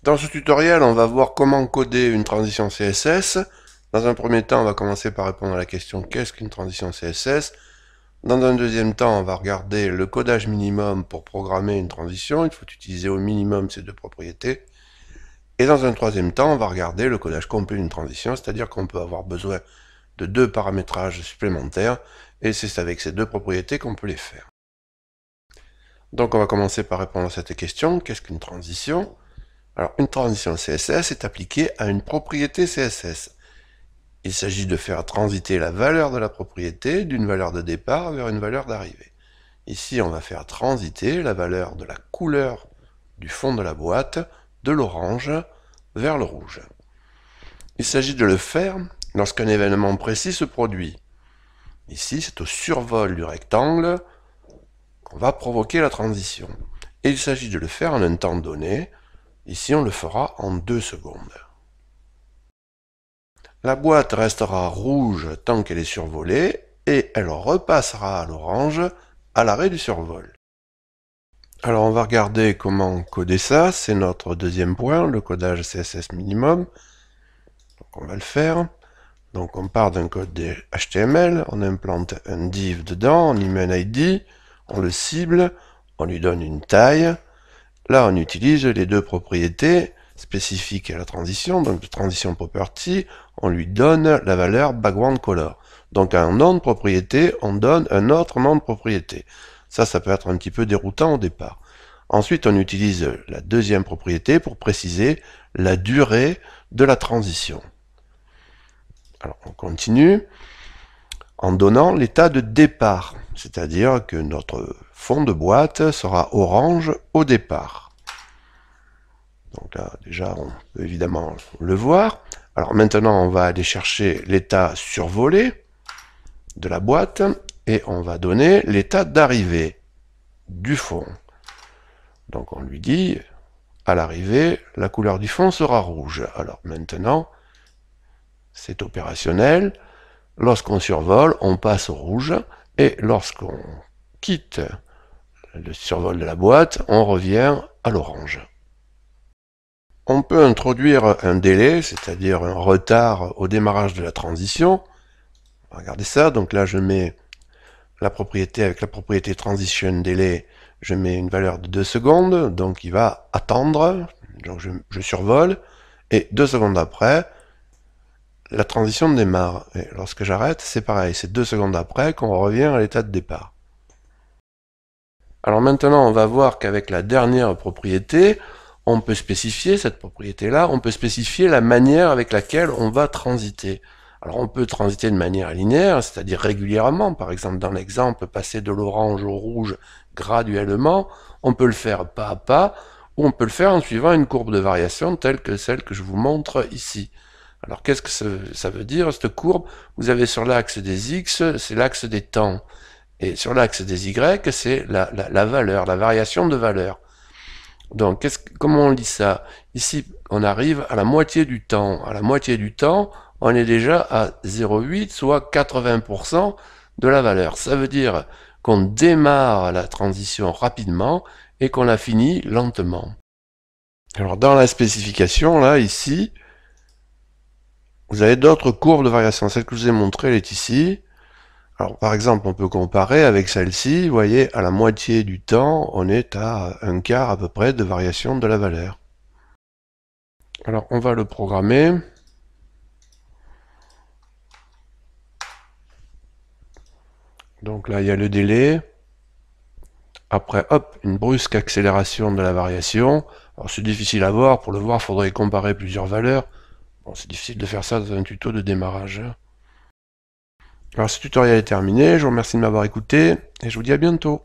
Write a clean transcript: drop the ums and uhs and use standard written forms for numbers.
Dans ce tutoriel, on va voir comment coder une transition CSS. Dans un premier temps, on va commencer par répondre à la question qu'est-ce qu'une transition CSS. Dans un deuxième temps, on va regarder le codage minimum pour programmer une transition. Il faut utiliser au minimum ces deux propriétés. Et dans un troisième temps, on va regarder le codage complet d'une transition, c'est-à-dire qu'on peut avoir besoin de deux paramétrages supplémentaires, et c'est avec ces deux propriétés qu'on peut les faire. Donc on va commencer par répondre à cette question, qu'est-ce qu'une transition ? Alors une transition CSS est appliquée à une propriété CSS. Il s'agit de faire transiter la valeur de la propriété d'une valeur de départ vers une valeur d'arrivée. Ici on va faire transiter la valeur de la couleur du fond de la boîte de l'orange vers le rouge. Il s'agit de le faire lorsqu'un événement précis se produit. Ici, c'est au survol du rectangle qu'on va provoquer la transition. Et il s'agit de le faire en un temps donné. Ici, on le fera en 2 secondes. La boîte restera rouge tant qu'elle est survolée et elle repassera à l'orange à l'arrêt du survol. Alors, on va regarder comment coder ça. C'est notre deuxième point, le codage CSS minimum. Donc, on va le faire. Donc on part d'un code HTML, on implante un div dedans, on y met un ID, on le cible, on lui donne une taille. Là on utilise les deux propriétés spécifiques à la transition, donc de transition property, on lui donne la valeur background color. Donc à un nom de propriété, on donne un autre nom de propriété. Ça peut être un petit peu déroutant au départ. Ensuite on utilise la deuxième propriété pour préciser la durée de la transition. Alors on continue en donnant l'état de départ, c'est-à-dire que notre fond de boîte sera orange au départ. Donc là déjà on peut évidemment le voir. Alors maintenant on va aller chercher l'état survolé de la boîte et on va donner l'état d'arrivée du fond. Donc on lui dit à l'arrivée la couleur du fond sera rouge. Alors maintenant c'est opérationnel. Lorsqu'on survole, on passe au rouge, et lorsqu'on quitte le survol de la boîte, on revient à l'orange. On peut introduire un délai, c'est-à-dire un retard au démarrage de la transition. Regardez ça, donc là je mets la propriété avec la propriété transition delay, je mets une valeur de 2 secondes, donc il va attendre, donc je survole, et 2 secondes après, la transition démarre, et lorsque j'arrête, c'est pareil, c'est 2 secondes après qu'on revient à l'état de départ. Alors maintenant, on va voir qu'avec la dernière propriété, on peut spécifier cette propriété-là, on peut spécifier la manière avec laquelle on va transiter. Alors on peut transiter de manière linéaire, c'est-à-dire régulièrement, par exemple dans l'exemple, passer de l'orange au rouge graduellement, on peut le faire pas à pas, ou on peut le faire en suivant une courbe de variation telle que celle que je vous montre ici. Alors qu'est-ce que ça veut dire, cette courbe? Vous avez sur l'axe des X, c'est l'axe des temps. Et sur l'axe des Y, c'est la valeur, la variation de valeur. Donc comment on lit ça? Ici, on arrive à la moitié du temps. À la moitié du temps, on est déjà à 0,8, soit 80% de la valeur. Ça veut dire qu'on démarre la transition rapidement et qu'on la finit lentement. Alors dans la spécification, là, ici, vous avez d'autres courbes de variation. Celle que je vous ai montrée, elle est ici. Alors, par exemple, on peut comparer avec celle-ci. Vous voyez, à la moitié du temps, on est à un quart à peu près de variation de la valeur. Alors, on va le programmer. Donc là, il y a le délai. Après, hop, une brusque accélération de la variation. Alors, c'est difficile à voir. Pour le voir, il faudrait comparer plusieurs valeurs. Bon, c'est difficile de faire ça dans un tuto de démarrage. Alors ce tutoriel est terminé, je vous remercie de m'avoir écouté, et je vous dis à bientôt.